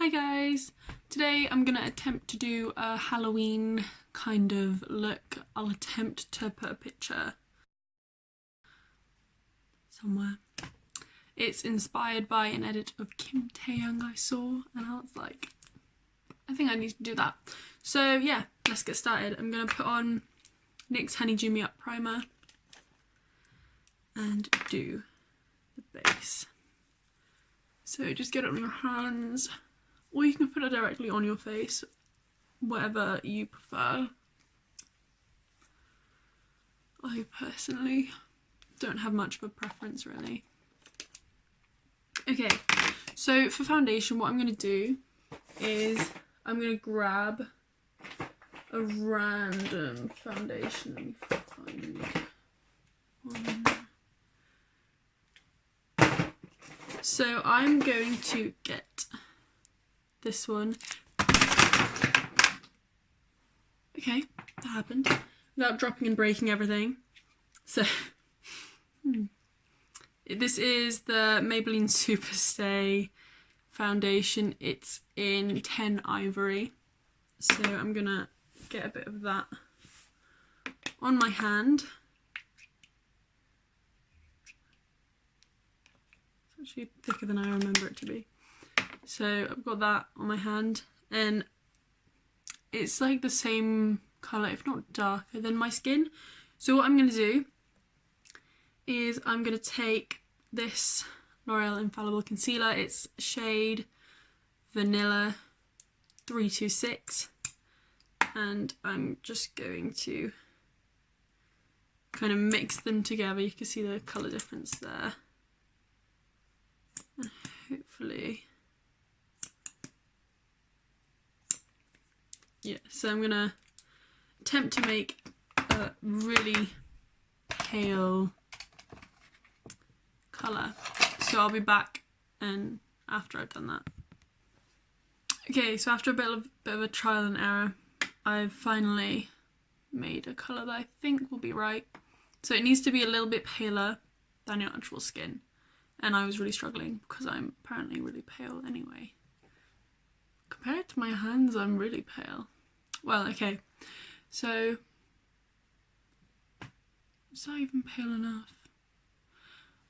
Hi guys! Today I'm gonna attempt to do a Halloween kind of look. I'll attempt to put a picture somewhere. It's inspired by an edit of Kim Taehyung I saw, and I was like, I think I need to do that. So yeah, let's get started. I'm gonna put on NYX Honey Dew Me Up primer and do the base. So just get it on your hands, or you can put it directly on your face, whatever you prefer. I personally don't have much of a preference really. Okay, so for foundation, what I'm going to do is I'm going to grab a random foundation. Let me find one. So I'm going to get this one. Okay, that happened without dropping and breaking everything. So this is the Maybelline Superstay foundation. It's in 10 Ivory. So I'm gonna get a bit of that on my hand. It's actually thicker than I remember it to be. So I've got that on my hand, and it's like the same colour, if not darker, than my skin. So what I'm going to do is I'm going to take this L'Oreal Infallible Concealer. It's shade Vanilla 326, and I'm just going to kind of mix them together. You can see the colour difference there. And hopefully, yeah, so I'm going to attempt to make a really pale colour. So I'll be back and after I've done that. Okay, so after a bit of a trial and error, I've finally made a colour that I think will be right. So it needs to be a little bit paler than your actual skin. And I was really struggling because I'm apparently really pale anyway. Compared to my hands, I'm really pale. Well, okay. So, is that even pale enough?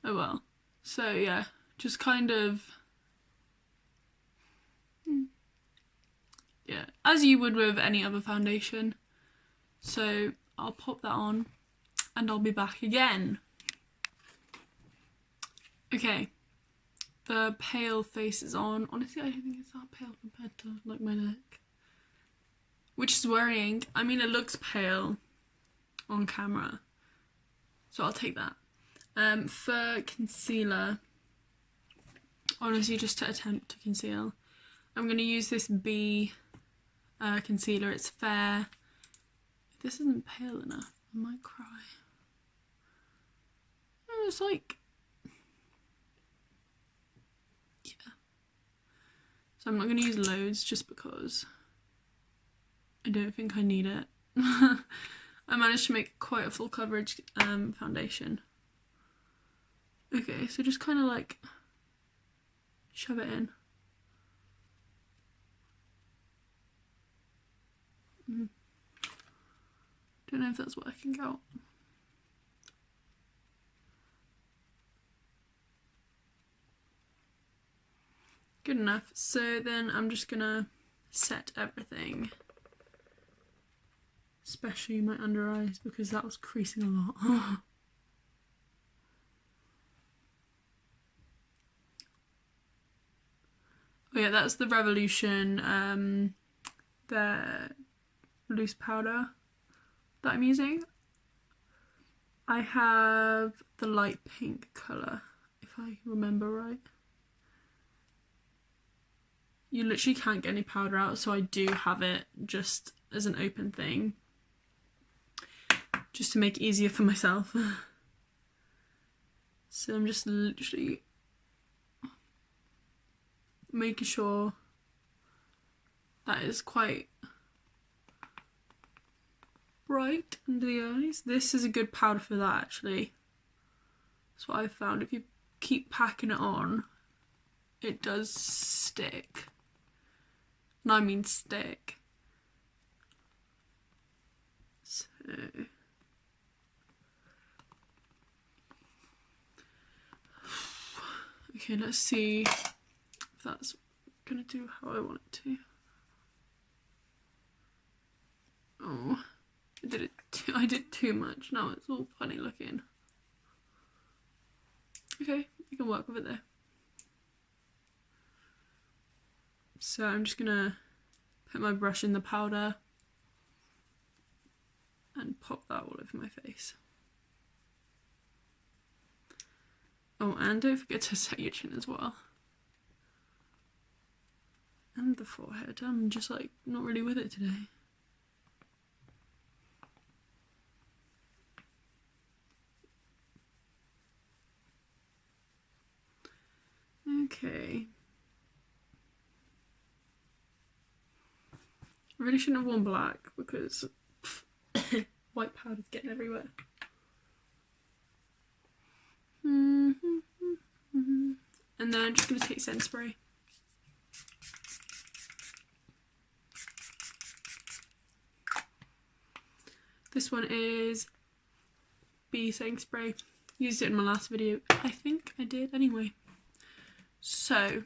Oh well. So yeah, just kind of, yeah, as you would with any other foundation. So I'll pop that on and I'll be back again. Okay, the pale face is on. Honestly, I don't think it's that pale compared to like my neck, which is worrying. I mean, it looks pale on camera, so I'll take that. For concealer, honestly, just to attempt to conceal, I'm going to use this B concealer. It's fair. If this isn't pale enough, I might cry. It's like, yeah. So I'm not going to use loads just because I don't think I need it. I managed to make quite a full coverage foundation. Okay, so just kind of like shove it in. Don't know if that's working out. Good enough. So then I'm just gonna set everything, especially my under eyes, because that was creasing a lot. Oh yeah, that's the Revolution, the loose powder that I'm using. I have the light pink colour, if I remember right. You literally can't get any powder out, so I do have it just as an open thing, just to make it easier for myself. So I'm just literally making sure that is quite bright under the eyes. This is a good powder for that, actually. That's what I've found. If you keep packing it on, it does stick. and I mean stick. So okay, let's see if that's gonna do how I want it to. Oh, I did too much. Now it's all funny looking. Okay, you can work with it there. So I'm just gonna put my brush in the powder and pop that all over my face. Oh, and don't forget to set your chin as well. And the forehead. I'm just like not really with it today. Okay. I really shouldn't have worn black because white powder's getting everywhere. And then I'm just going to take scent spray. This one is bee setting spray. Used it in my last video. I think I did anyway. So,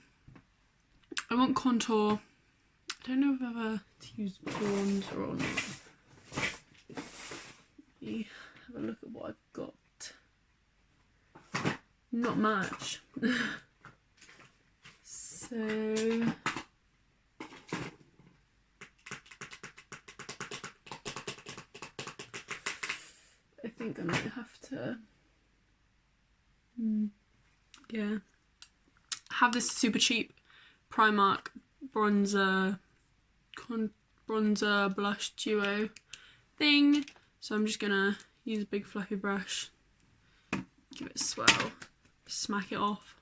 I want contour. I don't know if I've ever used bronzer or not. Let me have a look at what I've got. Not much. So I think I might have to yeah, have this super cheap Primark bronzer blush duo thing. So I'm just gonna use a big fluffy brush, give it a swirl, smack it off.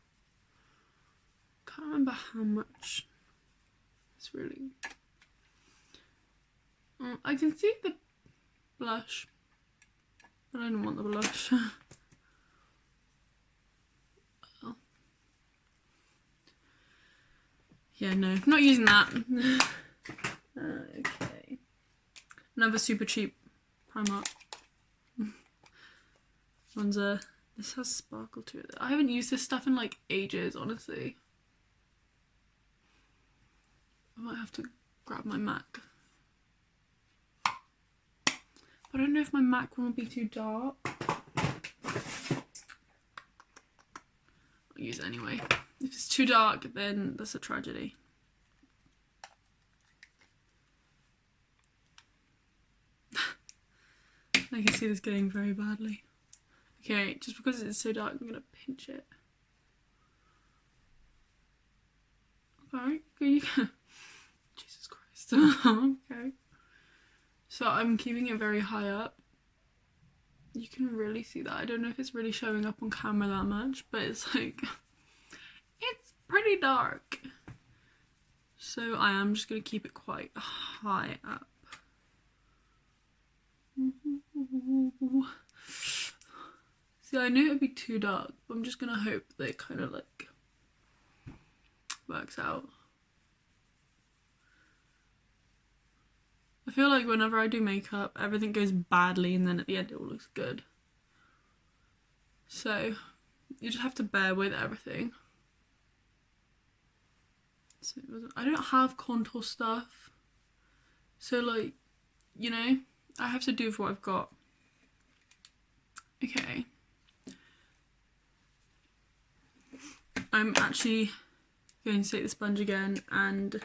Can't remember how much it's really. I can see the blush, but I don't want the blush. Oh. Yeah, no, not using that. Okay. Another super cheap Primark bronzer. This has sparkle to it. I haven't used this stuff in like ages, honestly. I might have to grab my MAC. But I don't know if my MAC one will be too dark. I'll use it anyway. If it's too dark, then that's a tragedy. I can see this going very badly. Okay, just because it's so dark, I'm gonna pinch it. Okay, Jesus Christ. Okay. So I'm keeping it very high up. You can really see that. I don't know if it's really showing up on camera that much, but it's like, it's pretty dark. So I am just gonna keep it quite high up. See, I knew it would be too dark, but I'm just gonna hope that it kind of like works out. I feel like whenever I do makeup, everything goes badly and then at the end it all looks good. So you just have to bear with everything. So I don't have contour stuff. So like, you know, I have to do with what I've got. Okay. I'm actually going to take the sponge again and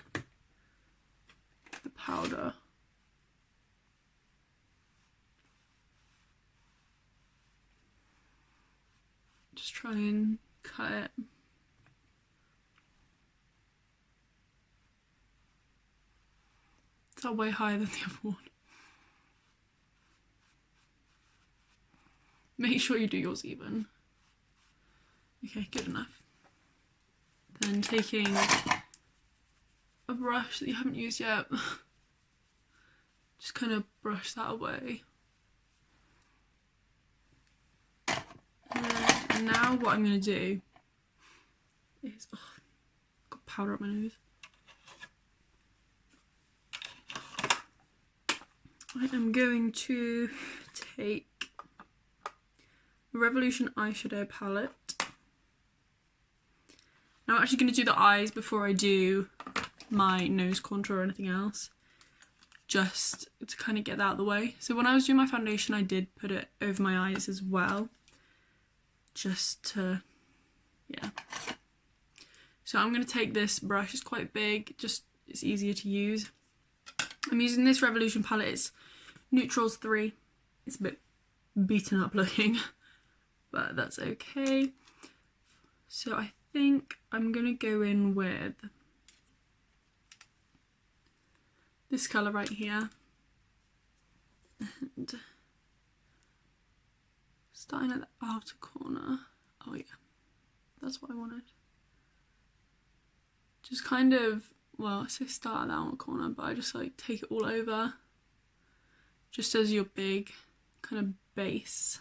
the powder. Just try and cut it. It's way higher than the other one. Make sure you do yours even. Okay, good enough. Then taking a brush that you haven't used yet, just kind of brush that away. And now what I'm going to do is, got powder up my nose. I am going to take the Revolution eyeshadow palette. Now I'm actually going to do the eyes before I do my nose contour or anything else, just to kind of get that out of the way. So when I was doing my foundation, I did put it over my eyes as well, just to, yeah. So I'm going to take this brush, it's quite big, just it's easier to use. I'm using this Revolution palette, it's Neutrals 3. It's a bit beaten up looking, but that's okay. So I think I'm going to go in with this colour right here. And starting at the outer corner. Oh yeah, that's what I wanted. Just kind of, well, I say start at that one corner, but I just like take it all over, just as your big kind of base.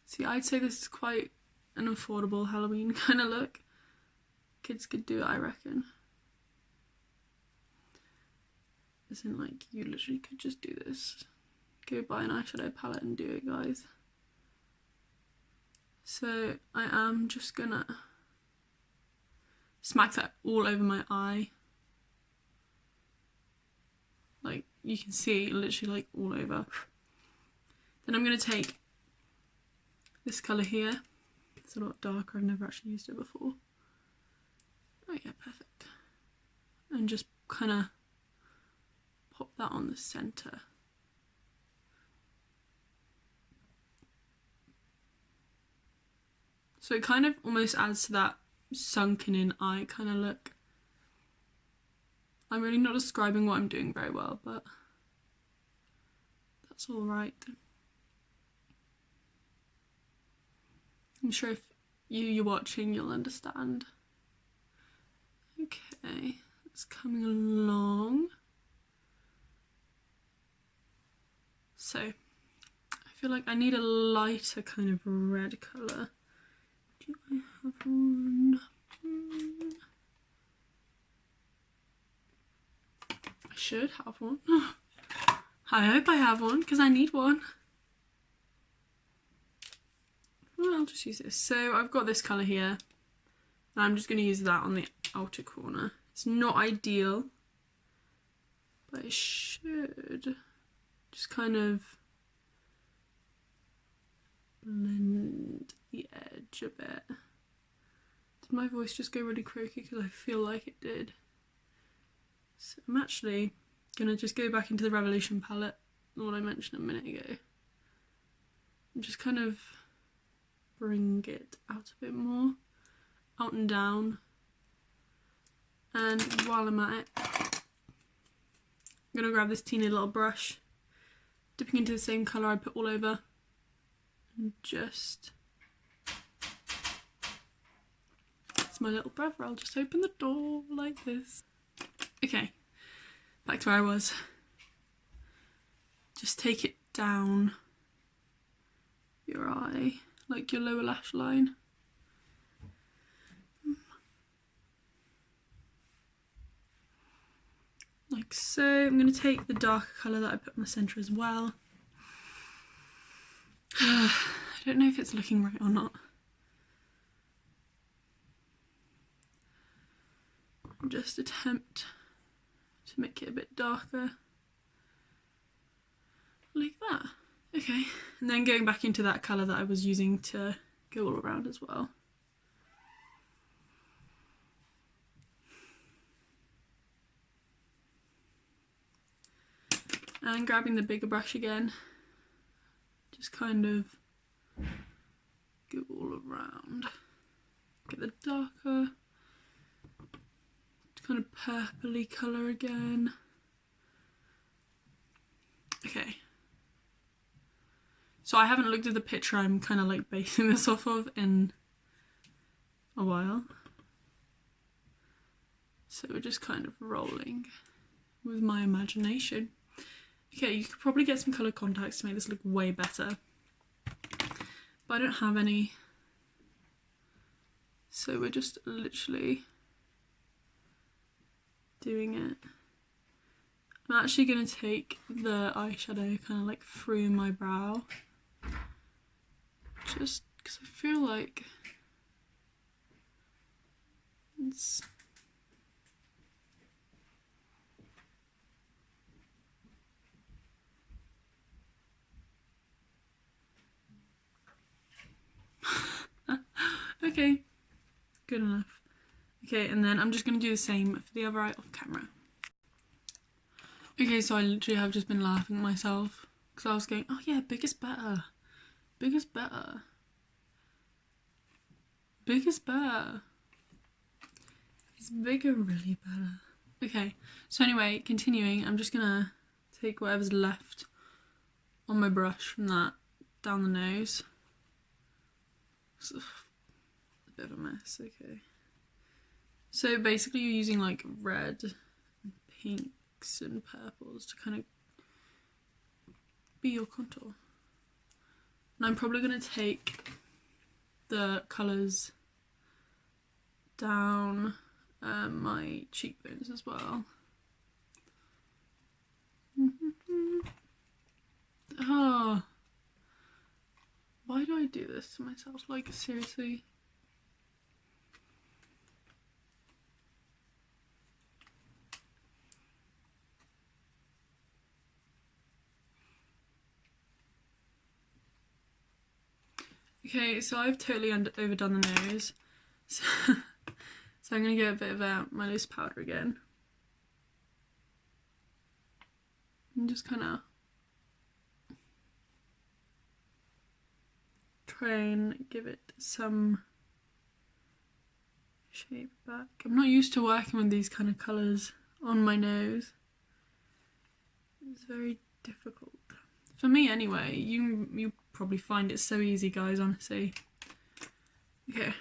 See, I'd say this is quite an affordable Halloween kind of look. Kids could do it, I reckon. As in, like, you literally could just do this. Go buy an eyeshadow palette and do it, guys. So I am just gonna smack that all over my eye. Like, you can see literally like all over. Then I'm gonna take this colour here. It's a lot darker, I've never actually used it before. Oh yeah, perfect. And just kind of pop that on the centre. So it kind of almost adds to that sunken in eye kind of look. I'm really not describing what I'm doing very well, but that's alright. I'm sure if you're watching, you'll understand. Okay, it's coming along. So, I feel like I need a lighter kind of red colour. Do I have one? I should have one. I hope I have one, because I need one. Well, I'll just use this. So I've got this colour here, and I'm just going to use that on the outer corner. It's not ideal, but it should just kind of blend the edge a bit. Did my voice just go really croaky? Because I feel like it did. So I'm actually going to just go back into the Revolution palette, what I mentioned a minute ago, and just kind of bring it out a bit more, out and down. And while I'm at it, I'm going to grab this teeny little brush, dipping into the same colour I put all over, and just, it's my little brother, I'll just open the door like this. Okay, back to where I was. Just take it down your eye, like your lower lash line. Like so. I'm going to take the darker colour that I put in the centre as well. I don't know if it's looking right or not. Just attempt to make it a bit darker. Like that. Okay. And then going back into that colour that I was using to go all around as well. And grabbing the bigger brush again, just kind of go all around. Get the darker, kind of purpley colour again. Okay. So I haven't looked at the picture I'm kind of like basing this off of in a while. So we're just kind of rolling with my imagination. Okay, you could probably get some colour contacts to make this look way better, but I don't have any, so we're just literally doing it. I'm actually going to take the eyeshadow kind of like through my brow. Just because I feel like it's... Okay, good enough. Okay, and then I'm just going to do the same for the other eye off camera. Okay, so I literally have just been laughing at myself because I was going, oh yeah, big is better. Big is better. Big is better. Is bigger really better? Okay, so anyway, continuing, I'm just gonna take whatever's left on my brush from that down the nose. It's a bit of a mess, okay. So basically you're using like red and pinks and purples to kind of be your contour. And I'm probably gonna take the colours down my cheekbones as well. Oh, why do I do this to myself? Like, seriously? Okay, so I've totally overdone the nose. So, so I'm going to get a bit of my loose powder again. And just kind of try and give it some shape back. I'm not used to working with these kind of colours on my nose. It's very difficult. For me anyway. You probably find it so easy, guys, honestly. Okay,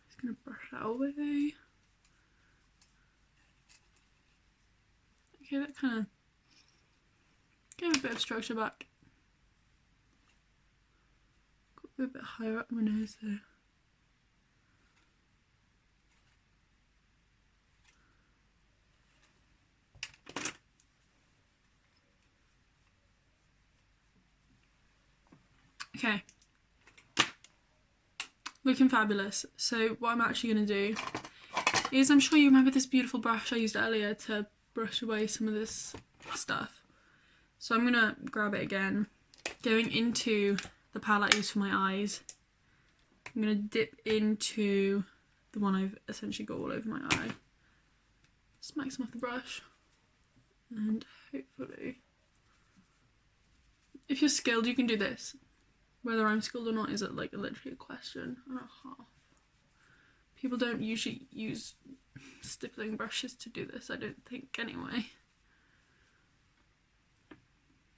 just gonna brush that away. Okay, that kind of gave a bit of structure back. Got a bit higher up my nose there. Okay, looking fabulous. So what I'm actually going to do is, I'm sure you remember this beautiful brush I used earlier to brush away some of this stuff. So I'm going to grab it again, going into the palette I used for my eyes. I'm going to dip into the one I've essentially got all over my eye. Smack some off the brush, and hopefully, if you're skilled, you can do this. Whether I'm skilled or not is like literally a question and a half. People don't usually use stippling brushes to do this, I don't think, anyway.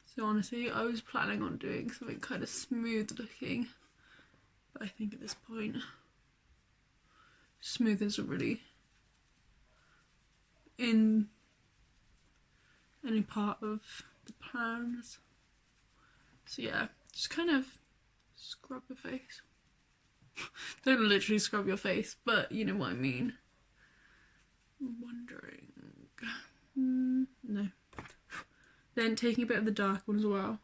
So honestly, I was planning on doing something kind of smooth looking, but I think at this point, smooth isn't really in any part of the plans. So yeah, just kind of scrub your face. Don't literally scrub your face, but you know what I mean. I'm wondering. No. Then taking a bit of the dark one as well.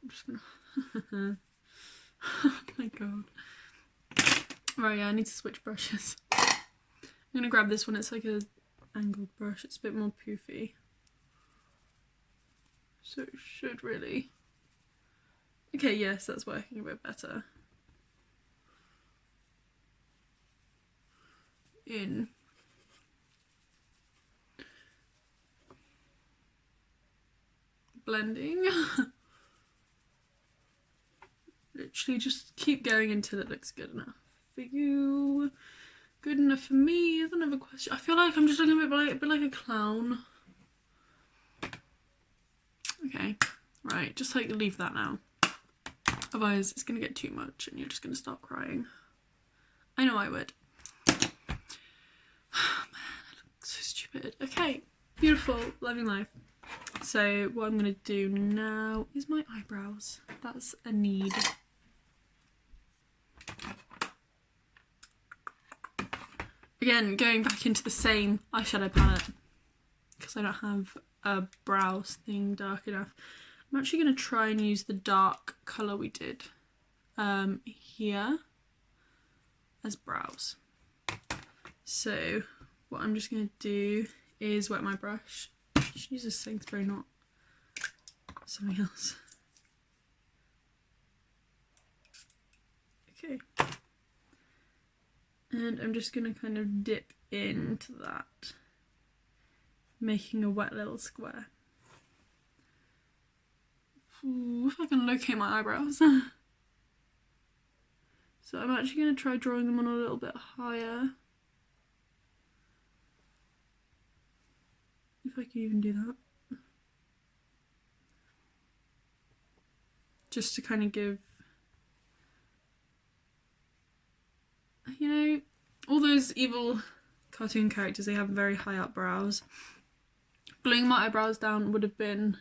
I'm just gonna... Oh my god. Right, yeah, I need to switch brushes. I'm gonna grab this one, it's like a angled brush, it's a bit more poofy. So it should really... Okay, yes, that's working a bit better. In. Blending. Literally just keep going until it looks good enough for you. Good enough for me is another question. I feel like I'm just looking a bit like a clown. Okay, right, just like leave that now. Otherwise it's gonna get too much and you're just gonna start crying. I know I would. Oh man, I look so stupid. Okay, beautiful, loving life. So what I'm gonna do now is my eyebrows. That's a need. again, going back into the same eyeshadow palette, because I don't have a brows thing dark enough. I'm actually going to try and use the dark colour we did here as brows. So what I'm just going to do is wet my brush. I should use a setting spray, not something else. Okay. And I'm just going to kind of dip into that, making a wet little square. Ooh, if I can locate my eyebrows. So I'm actually going to try drawing them on a little bit higher. If I can even do that. Just to kind of give, you know, all those evil cartoon characters, they have very high up brows. Gluing my eyebrows down would have been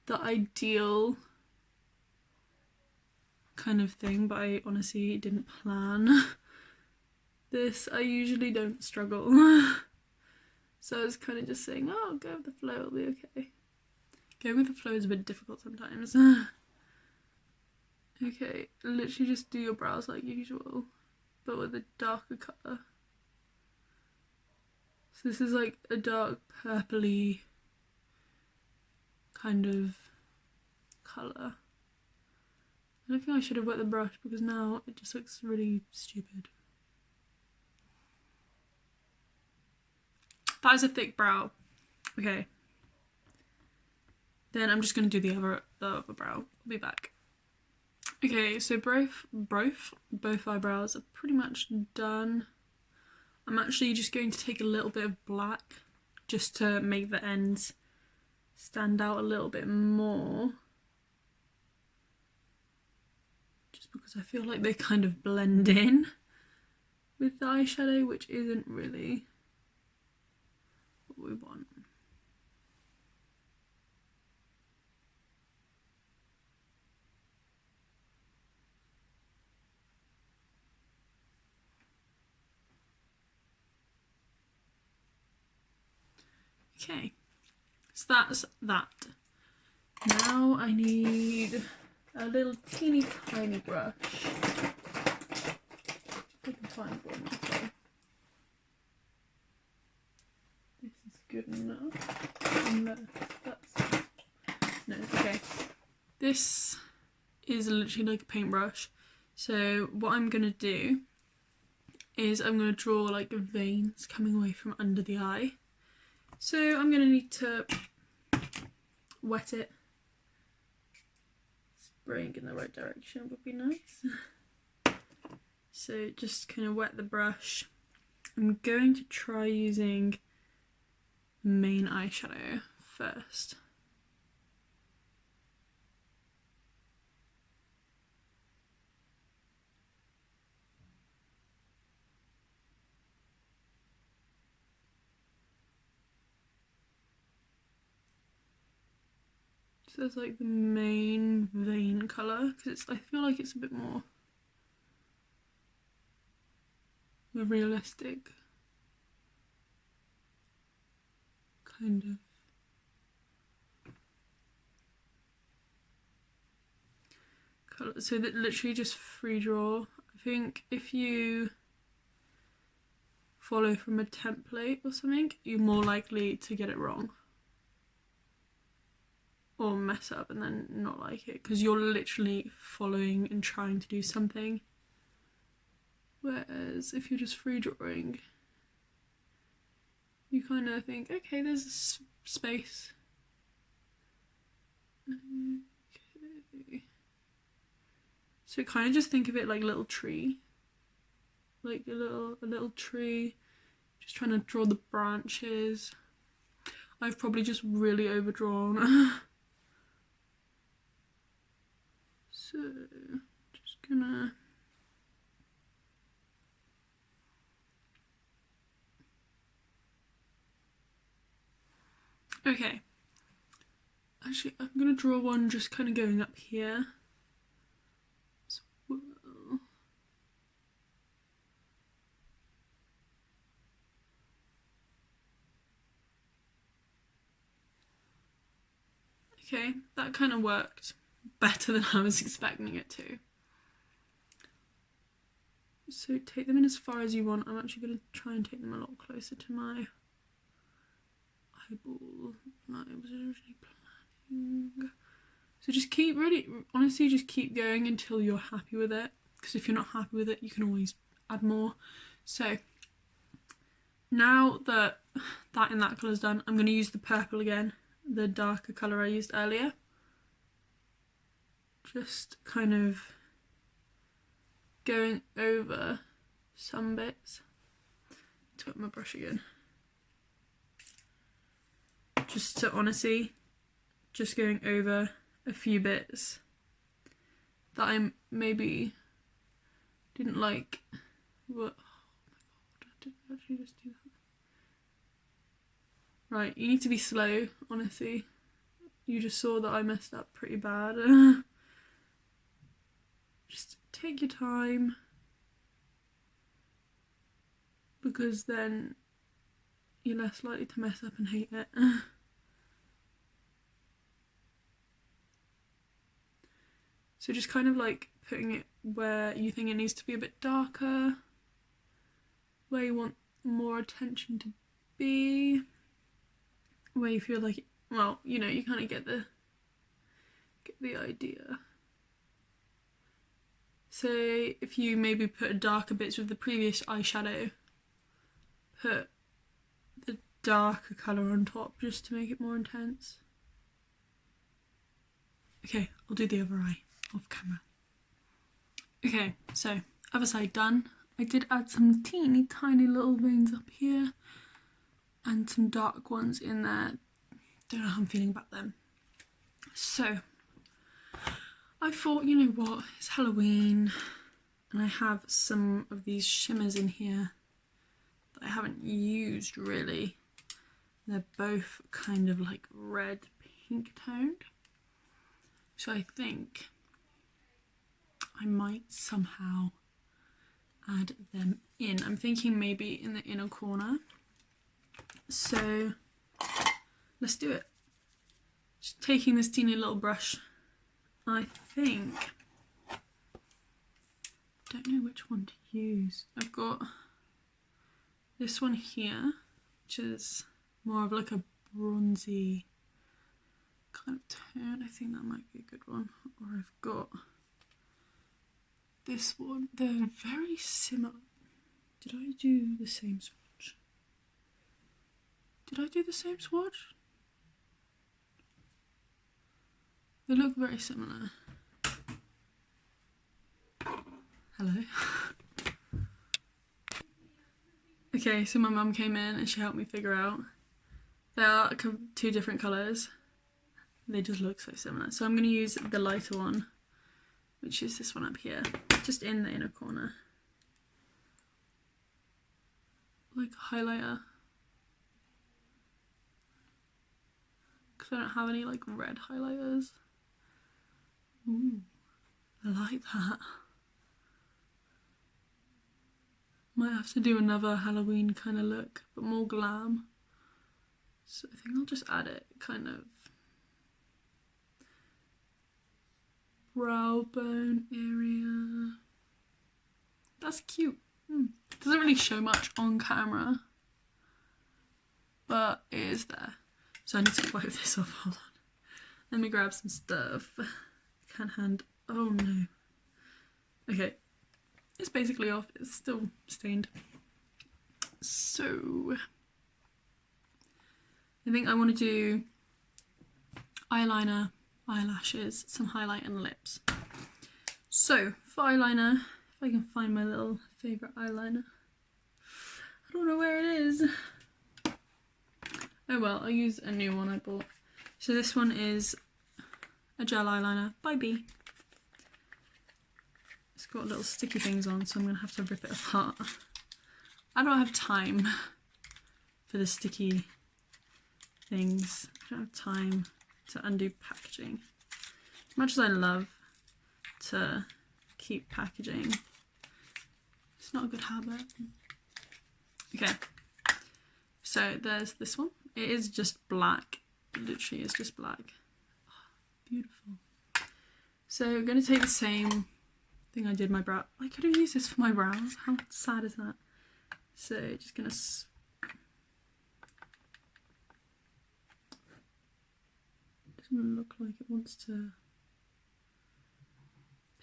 the ideal kind of thing, but I honestly didn't plan this. I usually don't struggle. So I was kind of just saying, oh, go with the flow, it'll be okay. Going with the flow is a bit difficult sometimes. Okay, literally just do your brows like usual, but with a darker colour. So this is like a dark purpley kind of colour. I don't think I should have wet the brush because now it just looks really stupid. That is a thick brow. Okay. Then I'm just going to do the other brow. I'll be back. Okay, so both eyebrows are pretty much done. I'm actually just going to take a little bit of black just to make the ends stand out a little bit more. Just because I feel like they kind of blend in with the eyeshadow, which isn't really what we want. Okay, so that's that. Now I need a little teeny tiny brush. If I can find one. Okay. This is good enough. No, okay. This is literally like a paintbrush. So what I'm gonna do is I'm gonna draw like veins coming away from under the eye. So I'm going to need to wet it. Spraying in the right direction would be nice. So just kind of wet the brush. I'm going to try using main eyeshadow first. So it's like the main vein colour, because I feel like it's a bit more realistic kind of colour. So that literally just free draw. I think if you follow from a template or something, you're more likely to get it wrong. Or mess up and then not like it, because you're literally following and trying to do something. Whereas if you're just free drawing, you kind of think, okay, there's a space. Okay. So kind of just think of it like a little tree. Like a little tree. Just trying to draw the branches. I've probably just really overdrawn. So, just gonna... Okay. Actually, I'm gonna draw one just kind of going up here as well. Okay, that kind of worked better than I was expecting it to. So take them in as far as you want. I'm actually going to try and take them a lot closer to my eyeball than I was originally planning. So just keep, really, honestly, just keep going until you're happy with it. Because if you're not happy with it, you can always add more. So now that and that colour's done, I'm going to use the purple again, the darker colour I used earlier. Just kind of going over some bits. To wet my brush again. Just to honestly, just going over a few bits that I maybe didn't like. What? Oh my god, did I actually just do that? Right, you need to be slow, honestly. You just saw that I messed up pretty bad. Just take your time, because then you're less likely to mess up and hate it. So just kind of like putting it where you think it needs to be a bit darker, where you want more attention to be, where you feel like, well, you know, you kind of get the idea. So if you maybe put darker bits with the previous eyeshadow, put the darker colour on top just to make it more intense. Okay, I'll do the other eye off camera. Okay, so other side done. I did add some teeny tiny little veins up here and some dark ones in there. Don't know how I'm feeling about them. So I thought, you know what, it's Halloween and I have some of these shimmers in here that I haven't used really. They're both kind of like red pink toned. So I think I might somehow add them in. I'm thinking maybe in the inner corner. So let's do it. Just taking this teeny little brush. I think, don't know which one to use. I've got this one here, which is more of like a bronzy kind of tone. I think that might be a good one. Or I've got this one. They're very similar. Did I do the same swatch? Did I do the same swatch? They look very similar. Hello. Okay, so my mum came in and she helped me figure out. They are two different colours. They just look so similar. So I'm going to use the lighter one, which is this one up here, just in the inner corner. Like a highlighter. Because I don't have any like red highlighters. Ooh, I like that. Might have to do another Halloween kind of look, but more glam. So I think I'll just add it kind of brow bone area. That's cute. Doesn't really show much on camera, but it is there. So I need to wipe this off. Hold on. Let me grab some stuff. Can't hand. Oh no. Okay. It's basically off. It's still stained. So I think I want to do eyeliner, eyelashes, some highlight and lips. So for eyeliner, if I can find my little favourite eyeliner. I don't know where it is. Oh well, I'll use a new one I bought. So this one is a gel eyeliner by B. It's got little sticky things on, so I'm going to have to rip it apart. I don't have time for the sticky things. I don't have time to undo packaging. As much as I love to keep packaging, it's not a good habit. Okay, so there's this one. It is just black. It literally is just black. Oh, Beautiful. So I'm going to take the same thing I did my brow. I could have used this for my brows. How sad is that? So just going to... Doesn't look like it wants to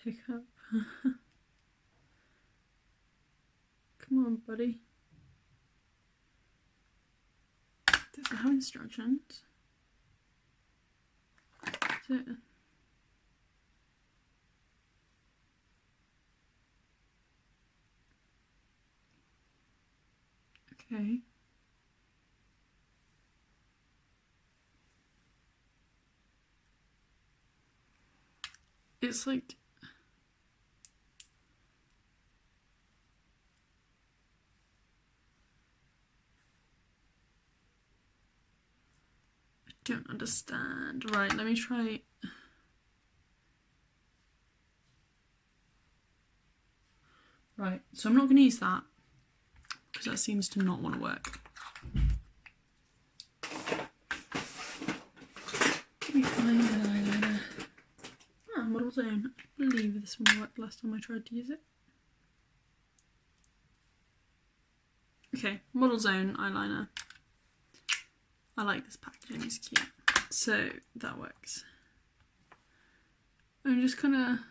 pick up. Come on, buddy. Does it have instructions? Is it? Okay. It's like... I don't understand. Right, let me try... Right, so I'm not going to use that because that seems to not want to work. Let me find an eyeliner. Ah, Model Zone. I believe this one worked last time I tried to use it. Okay, Model Zone eyeliner. I like this packaging, it's cute. So that works. I'm just gonna...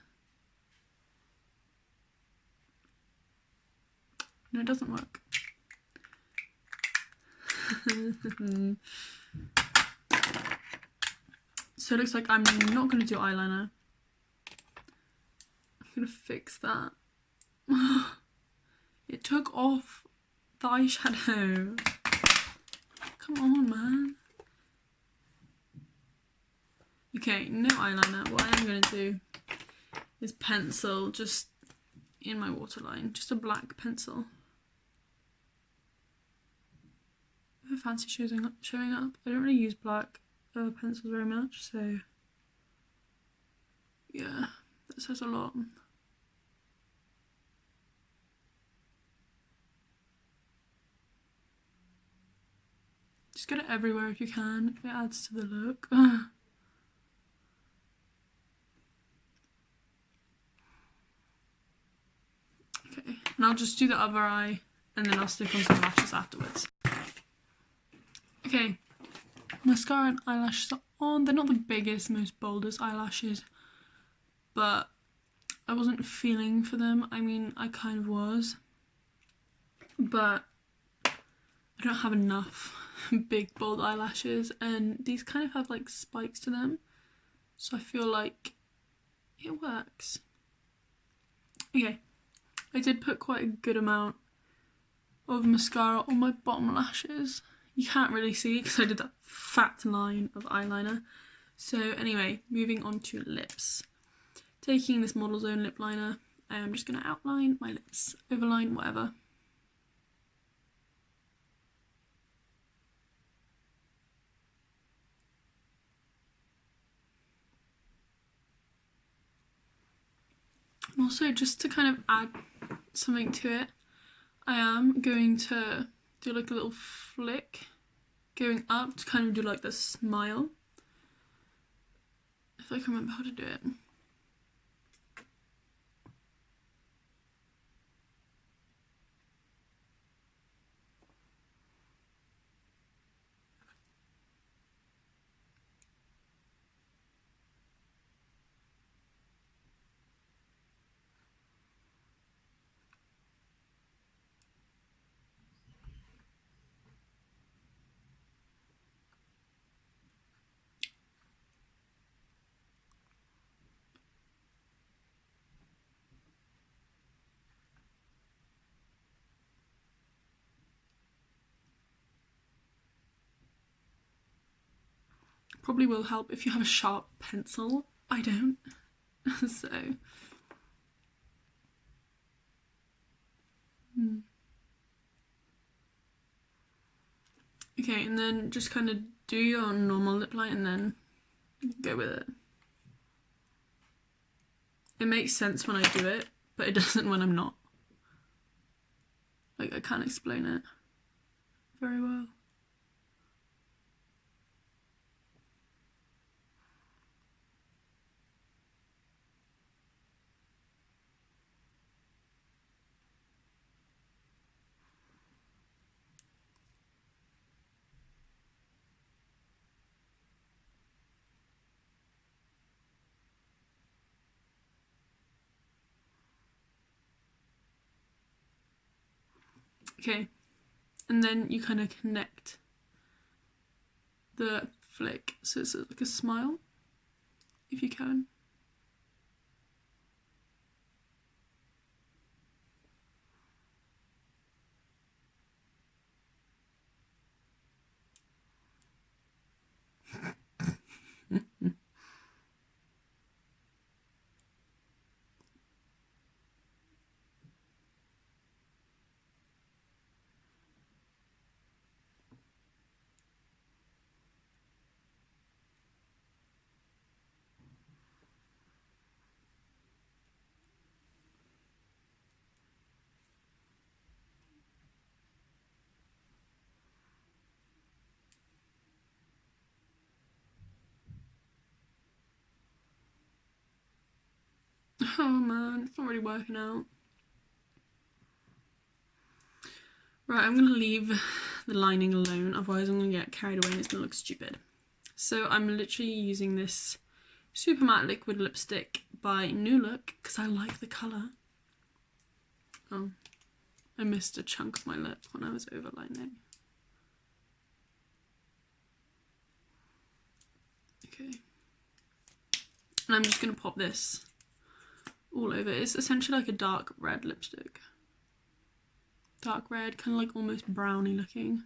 No, it doesn't work. So it looks like I'm not going to do eyeliner. I'm going to fix that. It took off the eyeshadow. Come on, man. Okay, no eyeliner. What I am going to do is pencil just in my waterline. Just a black pencil. I fancy showing up. I don't really use black pencils very much, so yeah, that says a lot. Just get it everywhere if you can. It adds to the look. Okay, and I'll just do the other eye and then I'll stick on some lashes afterwards. Okay, mascara and eyelashes are on. They're not the biggest, most boldest eyelashes, but I wasn't feeling for them. I mean, I kind of was, but I don't have enough big, bold eyelashes, and these kind of have like spikes to them, so I feel like it works. Okay, I did put quite a good amount of mascara on my bottom lashes. You can't really see because I did that fat line of eyeliner. So anyway, moving on to lips. Taking this Model Zone lip liner, I'm just going to outline my lips, overline, whatever. Also, just to kind of add something to it, I am going to do like a little flick going up to kind of do like this smile. If I can remember how to do it. Probably will help if you have a sharp pencil. I don't. So. Okay, and then just kind of do your normal lip line and then go with it. It makes sense when I do it, but it doesn't when I'm not. Like, I can't explain it very well. Okay, and then you kind of connect the flick so it's like a smile, if you can. Oh man, it's not really working out. Right, I'm gonna leave the lining alone, otherwise I'm gonna get carried away and it's gonna look stupid. So I'm literally using this super matte liquid lipstick by New Look because I like the colour. Oh, I missed a chunk of my lip when I was overlining. Okay. And I'm just gonna pop this all over. It's essentially like a dark red lipstick. Dark red, kind of like almost browny looking.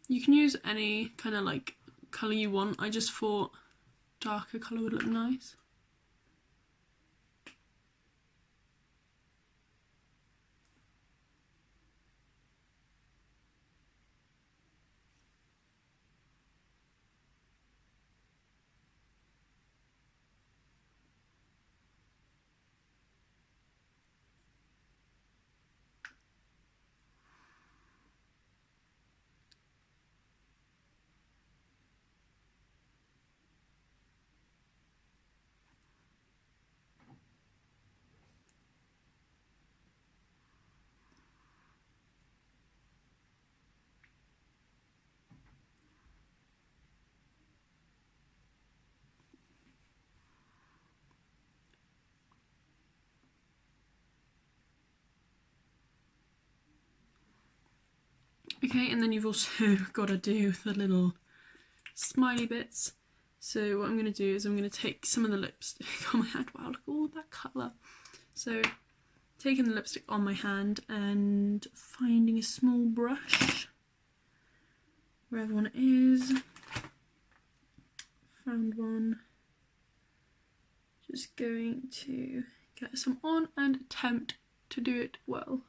You can use any kind of like colour you want. I just thought darker colour would look nice. Okay, and then you've also got to do the little smiley bits. So what I'm going to do is I'm going to take some of the lipstick on my hand. Wow, look at all that colour. So taking the lipstick on my hand and finding a small brush wherever one is. Found one. Just going to get some on and attempt to do it well.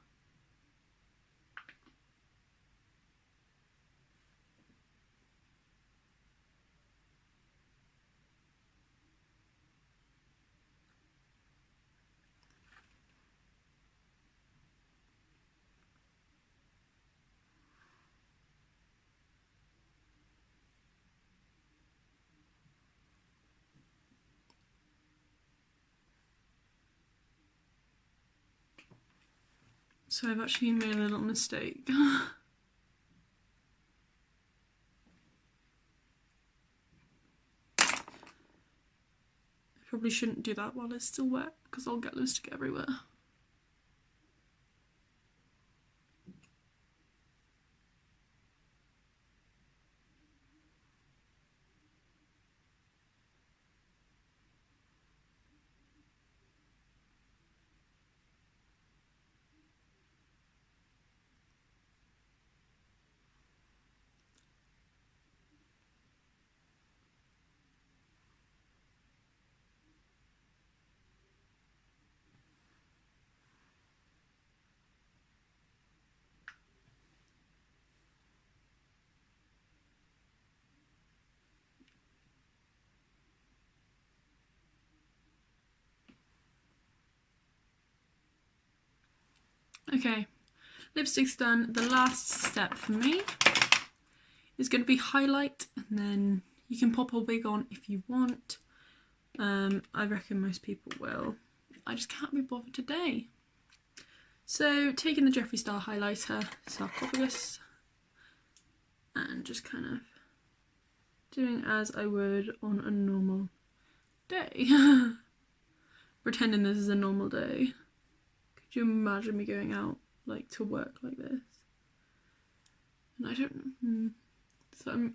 So I've actually made a little mistake. I probably shouldn't do that while it's still wet because I'll get lipstick everywhere. Okay, lipstick's done. The last step for me is going to be highlight, and then you can pop a wig on if you want. I reckon most people will. I just can't be bothered today. So taking the Jeffree Star highlighter, sarcophagus, and just kind of doing as I would on a normal day. Pretending this is a normal day. Could you imagine me going out like to work like this? And I don't know. So I'm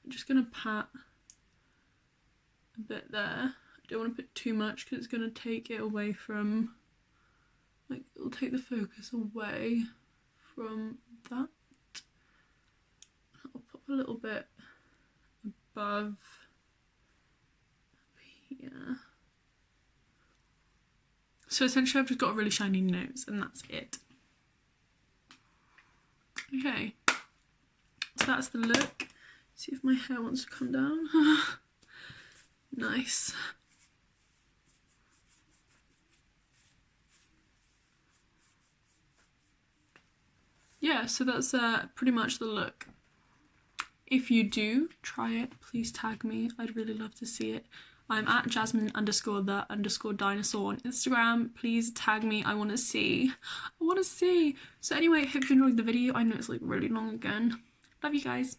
just gonna pat a bit there. I don't want to put too much because it's gonna take it away from, like, it'll take the focus away from that. I'll pop a little bit above here. So essentially I've just got a really shiny nose and that's it. Okay, so that's the look. See if my hair wants to come down. Nice. Yeah, so that's pretty much the look. If you do try it, please tag me. I'd really love to see it. I'm at Jasmine_the_dinosaur on Instagram. Please tag me. I want to see. I want to see. So anyway, hope you enjoyed the video. I know it's like really long again. Love you guys.